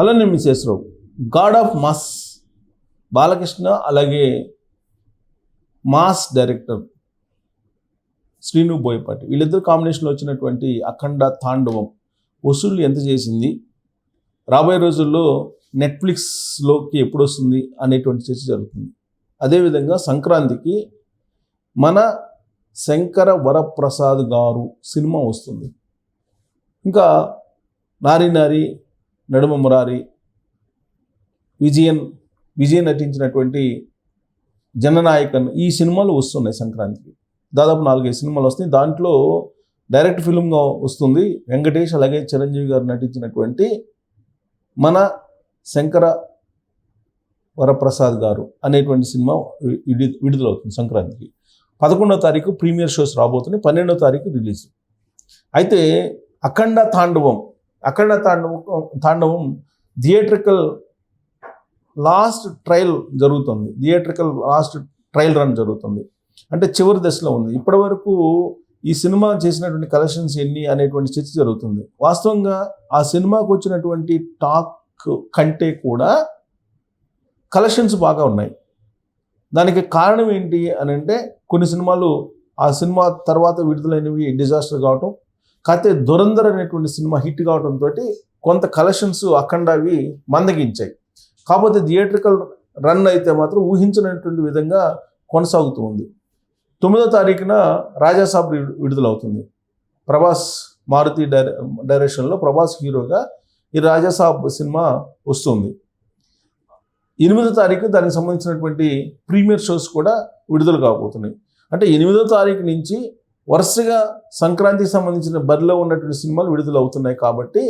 అలానే మిసేశ్వరరావు, God of mass Balakrishna, అలాగే mass director Srinu Boyapati, వీళ్ళిద్దరు కాంబినేషన్లో వచ్చినటువంటి అఖండ తాండవం వసూళ్లు ఎంత చేసింది, రాబోయే రోజుల్లో నెట్ఫ్లిక్స్లోకి ఎప్పుడు వస్తుంది అనేటువంటి చర్చ జరుగుతుంది. అదేవిధంగా సంక్రాంతికి మన శంకర వరప్రసాద్ గారు సినిమా వస్తుంది. ఇంకా నారి నారి నడుమ మురారి, విజయన్ నటించినటువంటి జననాయకన్, ఈ సినిమాలు వస్తున్నాయి సంక్రాంతికి. దాదాపు 4-5 సినిమాలు వస్తాయి. దాంట్లో డైరెక్ట్ ఫిల్మ్గా వస్తుంది వెంకటేష్ అలాగే చిరంజీవి గారు నటించినటువంటి మన శంకర వరప్రసాద్ గారు అనేటువంటి సినిమా విడుదలవుతుంది సంక్రాంతికి. 11వ తారీఖు ప్రీమియర్ షోస్ రాబోతున్నాయి, 12వ తారీఖు రిలీజ్. అయితే అఖండ తాండవం థియేట్రికల్ లాస్ట్ ట్రయల్ రన్ జరుగుతుంది. అంటే చివరి దశలో ఉంది. ఇప్పటి వరకు ఈ సినిమా చేసినటువంటి కలెక్షన్స్ ఎన్ని అనేటువంటి చర్చ జరుగుతుంది. వాస్తవంగా ఆ సినిమాకు వచ్చినటువంటి టాక్ కంటే కూడా కలెక్షన్స్ బాగా ఉన్నాయి. దానికి కారణం ఏంటి అని అంటే, కొన్ని సినిమాలు ఆ సినిమా తర్వాత విడుదలైనవి డిజాస్టర్ కావటం, కాకపోతే దురంధర్ అనేటువంటి సినిమా హిట్ కావడంతో కొంత కలెక్షన్స్ అఖండవి మందగించాయి. కాకపోతే థియేట్రికల్ రన్ అయితే మాత్రం ఊహించినటువంటి విధంగా కొనసాగుతూ ఉంది. 9వ తారీఖున రాజాసాబ్ విడుదలవుతుంది. ప్రభాస్ మారుతి డైరెక్షన్లో ప్రభాస్ హీరోగా ఈ రాజాసాబ్ సినిమా వస్తుంది. 8వ తారీఖు దానికి సంబంధించినటువంటి ప్రీమియర్ షోస్ కూడా విడుదల కాబోతున్నాయి. అంటే 8వ తారీఖు నుంచి వరుసగా సంక్రాంతికి సంబంధించిన బరిలో ఉన్నటువంటి సినిమాలు విడుదల అవుతున్నాయి. కాబట్టి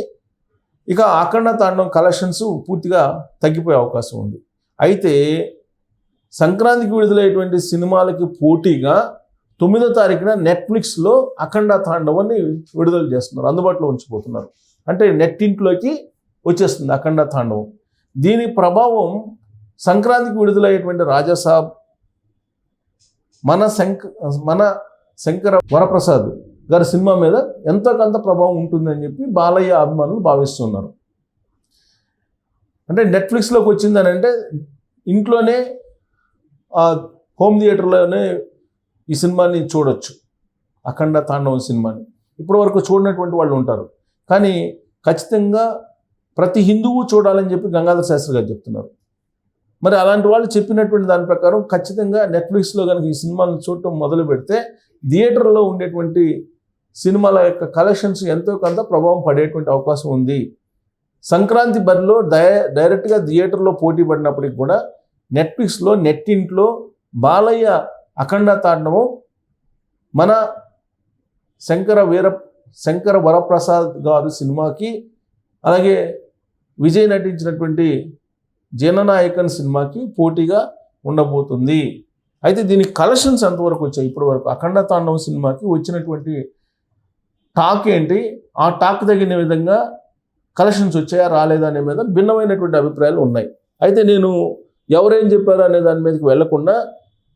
ఇక అఖండ తాండవం కలెక్షన్స్ పూర్తిగా తగ్గిపోయే అవకాశం ఉంది. అయితే సంక్రాంతికి విడుదలయ్యేటువంటి సినిమాలకి పోటీగా 9వ తారీఖున నెట్ఫ్లిక్స్లో అఖండ తాండవాన్ని విడుదల చేస్తున్నారు, అందుబాటులో ఉంచిపోతున్నారు. అంటే నెట్టింట్లోకి వచ్చేస్తుంది అఖండ తాండవం. దీని ప్రభావం సంక్రాంతికి విడుదలయ్యేటువంటి రాజాసాబ్, మన శంకర వరప్రసాద్ గారి సినిమా మీద ఎంతో కొంత ప్రభావం ఉంటుందని చెప్పి బాలయ్య అభిమానులు భావిస్తున్నారు. అంటే నెట్ఫ్లిక్స్లోకి వచ్చిందని అంటే ఇంట్లోనే హోమ్ థియేటర్లోనే ఈ సినిమాని చూడొచ్చు, అఖండ తాండవం సినిమాని. ఇప్పటి వరకు చూడనటువంటి వాళ్ళు ఉంటారు, కానీ ఖచ్చితంగా ప్రతి హిందువు చూడాలని చెప్పి గంగాధర శాస్త్రి గారు చెప్తున్నారు. మరి అలాంటి వాళ్ళు చెప్పినటువంటి దాని ప్రకారం ఖచ్చితంగా నెట్ఫ్లిక్స్లో కనుక ఈ సినిమాలను చూడటం మొదలు పెడితే థియేటర్లో ఉండేటువంటి సినిమాల యొక్క కలెక్షన్స్ ఎంతో కొంత ప్రభావం పడేటువంటి అవకాశం ఉంది. సంక్రాంతి బరిలో డైరెక్ట్గా థియేటర్లో పోటీ పడినప్పటికి కూడా నెట్ఫ్లిక్స్లో నెట్టింట్లో బాలయ్య అఖండ తాండవం, మన శంకర వరప్రసాద్ గారు సినిమాకి, అలాగే విజయ్ నటించినటువంటి జననాయకన్ సినిమాకి పోటీగా ఉండబోతుంది. అయితే దీనికి కలెక్షన్స్ ఎంతవరకు వచ్చాయి ఇప్పటి వరకు? అఖండ తాండవం సినిమాకి వచ్చినటువంటి టాక్ ఏంటి, ఆ టాక్ తగిన విధంగా కలెక్షన్స్ వచ్చాయా రాలేదా అనే మీద భిన్నమైనటువంటి అభిప్రాయాలు ఉన్నాయి. అయితే నేను ఎవరేం చెప్పారు అనే దాని మీదకి వెళ్లకుండా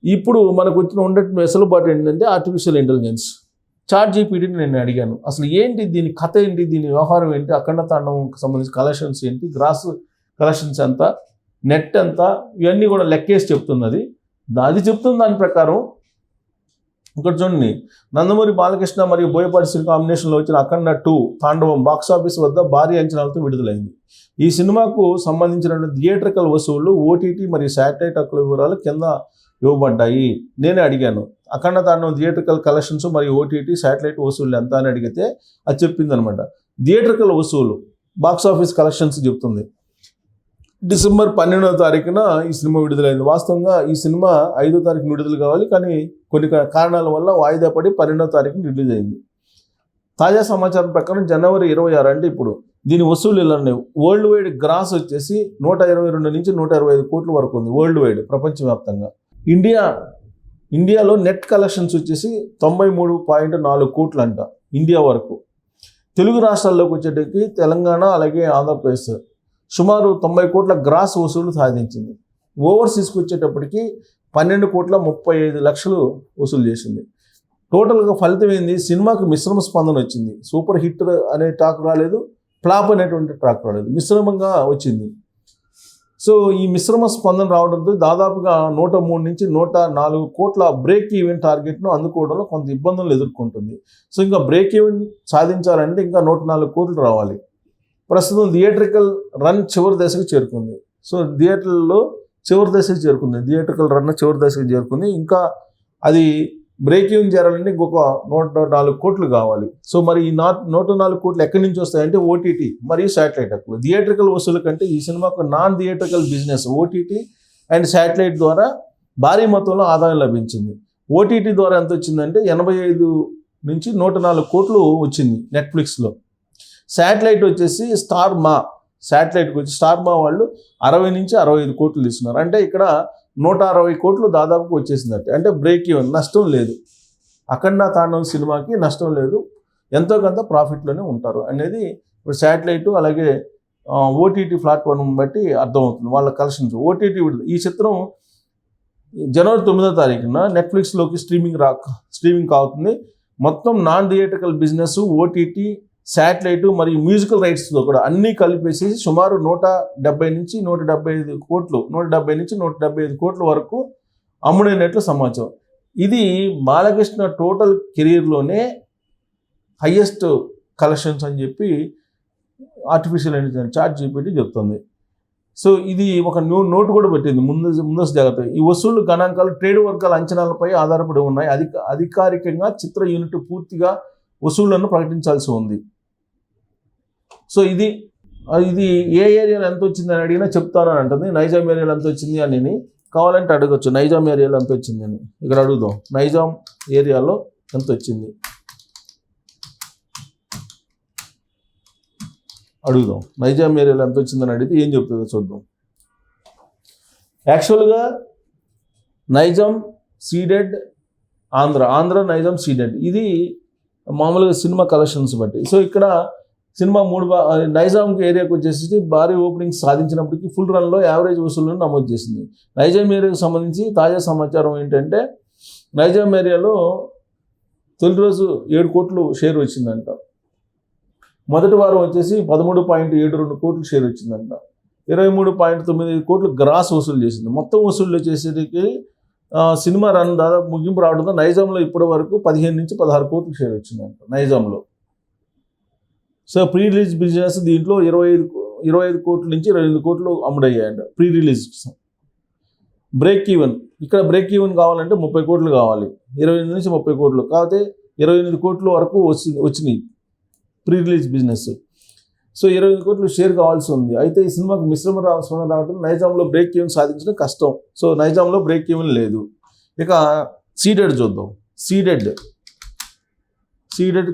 ఇప్పుడు మనకు వచ్చిన ఉన్నటువంటి వెసులుబాటు ఏంటంటే ఆర్టిఫిషియల్ ఇంటెలిజెన్స్, ChatGPTని నేను అడిగాను, అసలు ఏంటి దీని కథ ఏంటి, దీని వ్యవహారం ఏంటి, అఖండ తాండవంకి సంబంధించిన కలెక్షన్స్ ఏంటి, గ్రాస్ కలెక్షన్స్ ఎంత, నెట్ ఎంత, ఇవన్నీ కూడా లెక్కేసి చెప్తున్నది. అది చెప్తున్న దాని ప్రకారం ఇక్కడ చూడండి, నందమూరి బాలకృష్ణ మరియు బోయపాటి శ్రీ కాంబినేషన్లో వచ్చిన అఖండ 2 తాండవం బాక్సాఫీస్ వద్ద భారీ అంచనాలతో విడుదలైంది. ఈ సినిమాకు సంబంధించిన థియేట్రికల్ వసూళ్లు, OTT మరియు శాటిలైట్ హక్కుల వివరాలు కింద ఇవ్వబడ్డాయి. నేనే అడిగాను అఖండ తాండవం థియేట్రికల్ కలెక్షన్స్ మరియు OTT శాటిలైట్ వసూళ్లు ఎంత అని అడిగితే అది చెప్పింది అనమాట. థియేట్రికల్ వసూలు బాక్సాఫీస్ కలెక్షన్స్ చెప్తుంది. డిసెంబర్ 12వ తారీఖున ఈ సినిమా విడుదలైంది. వాస్తవంగా ఈ సినిమా 5వ తారీఖున విడుదల కావాలి, కానీ కొన్ని కారణాల వల్ల వాయిదా పడి 12వ తారీఖున రిలీజ్ అయింది. తాజా సమాచారం ప్రకారం జనవరి 26 అంటే ఇప్పుడు దీని వసూలు ఇలా ఉన్నాయి. వరల్డ్ వైడ్ గ్రాస్ వచ్చేసి 122 నుంచి 125 కోట్ల వరకు ఉంది వరల్డ్ వైడ్, ప్రపంచవ్యాప్తంగా. ఇండియాలో నెట్ కలెక్షన్స్ వచ్చేసి 93.4 కోట్లు అంట ఇండియా వరకు. తెలుగు రాష్ట్రాల్లోకి వచ్చేటికి తెలంగాణ అలాగే ఆంధ్రప్రదేశ్ సుమారు 90 కోట్ల గ్రాస్ వసూలు సాధించింది. ఓవర్సీస్కి వచ్చేటప్పటికి 12,35,00,000 వసూలు చేసింది. టోటల్గా ఫలితం ఏంది, సినిమాకు మిశ్రమ స్పందన వచ్చింది. సూపర్ హిట్ అనే టాక్ రాలేదు, ఫ్లాప్ అనేటువంటి ట్రాక్ రాలేదు, మిశ్రమంగా వచ్చింది. సో ఈ మిశ్రమ స్పందన రావడంతో దాదాపుగా 103 నుంచి 104 కోట్ల బ్రేక్ ఈవెన్ టార్గెట్ను అందుకోవడంలో కొంత ఇబ్బందులు ఎదుర్కొంటుంది. సో ఇంకా బ్రేక్ ఈవెన్ సాధించాలంటే ఇంకా 104 కోట్లు రావాలి. ప్రస్తుతం థియేట్రికల్ రన్ చివరి దశకు చేరుకుంది. సో థియేటర్లో చివరి దశకు చేరుకుంది, థియేట్రికల్ రన్ చివరి దశకు చేరుకుంది. ఇంకా అది బ్రేక్ ఈవెన్ చేరాలంటే ఇంకొక 104 కోట్లు కావాలి. సో మరి ఈ 104 కోట్లు ఎక్కడి నుంచి వస్తాయంటే ఓటీటీ మరియు శాటిలైట్ హక్కులు. థియేట్రికల్ వసూలు కంటే ఈ సినిమాకు non theatrical business OTT and satellite ద్వారా భారీ మొత్తంలో ఆదాయం లభించింది. ఓటీటీ ద్వారా ఎంత వచ్చిందంటే 85 నుంచి 104 కోట్లు వచ్చింది నెట్ఫ్లిక్స్లో. శాటిలైట్ వచ్చేసి శాటిలైట్కి వచ్చి స్టార్ మా వాళ్ళు 60 నుంచి 65 కోట్లు తీసుకున్నారు. అంటే ఇక్కడ 160 కోట్లు దాదాపుగా వచ్చేసిందంటే, అంటే బ్రేక్ ఈవెన్, నష్టం లేదు. అఖండ తాండవం సినిమాకి నష్టం లేదు, ఎంతో కొంత ప్రాఫిట్లోనే ఉంటారు అనేది ఇప్పుడు శాటిలైట్ అలాగే ఓటీటీ ప్లాట్ఫామ్ బట్టి అర్థమవుతుంది వాళ్ళ కలెక్షన్స్. ఓటీటీ ఈ చిత్రం జనవరి 9వ తారీఖున నెట్ఫ్లిక్స్లోకి స్ట్రీమింగ్ అవుతుంది. మొత్తం non theatrical business, OTT, satellite మరియు మ్యూజికల్ రైట్స్తో కూడా అన్నీ కలిపేసి సుమారు 170 నుంచి 175 కోట్లు, 170 నుంచి 175 కోట్ల వరకు అమ్ముడైనట్లు సమాచారం. ఇది బాలకృష్ణ టోటల్ కెరీర్లోనే హయ్యెస్ట్ కలెక్షన్స్ అని చెప్పి ఆర్టిఫిషియల్ ఇంటెలిజెన్స్ ChatGPT చెప్తుంది. సో ఇది ఒక నోటు కూడా పెట్టింది ముందస్తు జాగ్రత్త. ఈ వసూళ్లు గణాంకాలు ట్రేడ్ వర్గాల అంచనాలపై ఆధారపడి ఉన్నాయి. అధికారికంగా చిత్ర యూనిట్ పూర్తిగా వసూళ్లను ప్రకటించాల్సి ఉంది. సో ఇది ఏ ఏరియాలో ఎంత వచ్చిందని అడిగినా చెప్తానని అంటుంది. నైజాం ఏరియాలో ఎంత వచ్చింది అని కావాలంటే అడగచ్చు. నైజాం ఏరియాలో ఎంత వచ్చింది అని ఇక్కడ అడుగుదాం. నైజాం ఏరియాలో ఎంత వచ్చింది అడుగుదాం. నైజాం ఏరియాలో ఎంత వచ్చిందని అడిగితే ఏం చెప్తుందో చూద్దాం. యాక్చువల్గా నైజాం సీడెడ్ ఆంధ్ర నైజాం సీడెడ్ ఇది మామూలుగా సినిమా కలెక్షన్స్ బట్టి. సో ఇక్కడ సినిమా నైజాం ఏరియాకి వచ్చేసి భారీ ఓపెనింగ్ సాధించినప్పటికీ ఫుల్ రన్లో యావరేజ్ వసూళ్లను నమోదు చేసింది. నైజాం ఏరియాకు సంబంధించి తాజా సమాచారం ఏంటంటే నైజాం ఏరియాలో తొలి రోజు 7 కోట్లు షేర్ వచ్చిందంట. మొదటి వారం వచ్చేసి 13.72 కోట్లు షేర్ వచ్చిందంట. 23.95 కోట్లు గ్రాస్ వసూలు చేసింది. మొత్తం వసూలు వచ్చేసరికి సినిమా రన్ దాదాపు ముగింపు రావడంతో నైజాంలో ఇప్పటి వరకు 15 నుంచి 16 కోట్లు షేర్ వచ్చిందంట నైజాంలో. సో ప్రీ రిలీజ్ బిజినెస్ దీంట్లో 25 కోట్ల నుంచి 28 కోట్లు అమ్ముడయ్యాయంట ప్రీ రిలీజ్. బ్రేక్ ఈవెన్, ఇక్కడ బ్రేక్ ఈవెన్ కావాలంటే 30 కోట్లు కావాలి, 28 నుంచి 30 కోట్లు, కాకపోతే 28 కోట్ల వరకు వచ్చినాయి ప్రీ రిలీజ్ బిజినెస్. సో 28 కోట్లు షేర్ కావాల్సి ఉంది. అయితే ఈ సినిమాకు మిశ్రమ రావడం నైజాంలో బ్రేక్ ఈవెన్ సాధించడం కష్టం. సో నైజాంలో బ్రేక్ ఈవెన్ లేదు. ఇక సీడెడ్ చూద్దాం. సీడెడ్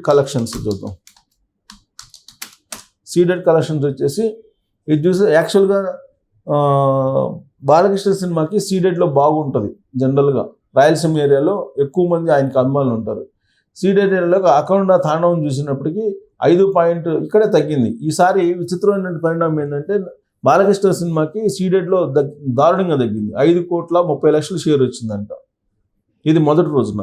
కలెక్షన్స్ చూద్దాం. సీడెడ్ కలెక్షన్స్ వచ్చేసి ఇది చూసి యాక్చువల్గా బాలకృష్ణ సినిమాకి సీడెడ్లో బాగుంటుంది. జనరల్గా రాయలసీమ ఏరియాలో ఎక్కువ మంది ఆయనకి అభిమానులు ఉంటారు. సీడెడ్ ఏరియాలో అఖండ తాండవం చూసినప్పటికీ 5 ఇక్కడే తగ్గింది. ఈసారి విచిత్రమైన పరిణామం ఏంటంటే బాలకృష్ణ సినిమాకి సీడెడ్లో దారుణంగా తగ్గింది. 5,30,00,000 షేర్ వచ్చిందంట. ఇది మొదటి రోజున.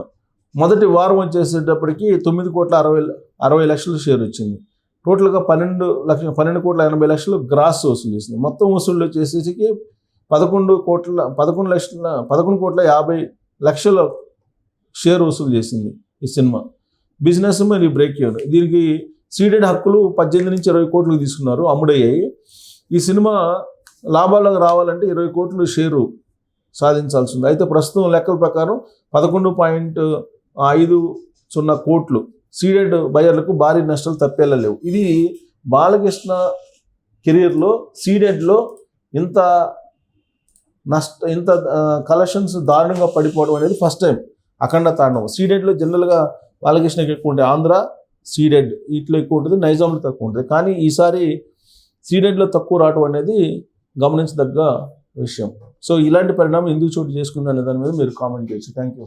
మొదటి వారం వచ్చేసేటప్పటికి 9,60,00,000 షేర్ వచ్చింది. టోటల్గా 12,80,00,000 గ్రాస్ వసూలు చేసింది. మొత్తం వసూళ్ళు వచ్చేసేసి 11,50,00,000 షేర్ వసూలు చేసింది ఈ సినిమా. బిజినెస్ మరియు బ్రేక్ ఈవెన్. దీనికి సీడెడ్ హక్కులు 18 నుంచి 20 కోట్లు తీసుకున్నారు, అమ్ముడయ్యాయి. ఈ సినిమా లాభాలకు రావాలంటే 20 కోట్లు షేరు సాధించాల్సి ఉంది. అయితే ప్రస్తుతం లెక్కల ప్రకారం 11.50 కోట్లు సీడెడ్ బయర్లకు భారీ నష్టాలు తప్పేలా లేవు. ఇది బాలకృష్ణ కెరీర్లో సీడెడ్లో ఇంత కలెక్షన్స్ దారుణంగా పడిపోవడం అనేది ఫస్ట్ టైం. అఖండ తాండవం సీడెడ్లో జనరల్గా బాలకృష్ణకి ఎక్కువ ఉంటాయి. ఆంధ్ర సీడెడ్ వీటిలో ఎక్కువ ఉంటుంది, నైజాంలో తక్కువ ఉంటుంది. కానీ ఈసారి సీడెడ్లో తక్కువ రావడం అనేది గమనించదగ్గ విషయం. సో ఇలాంటి పరిణామం ఎందుకు చోటు చేసుకుంది అనే దాని మీద మీరు కామెంట్ చేయొచ్చు. Thank you.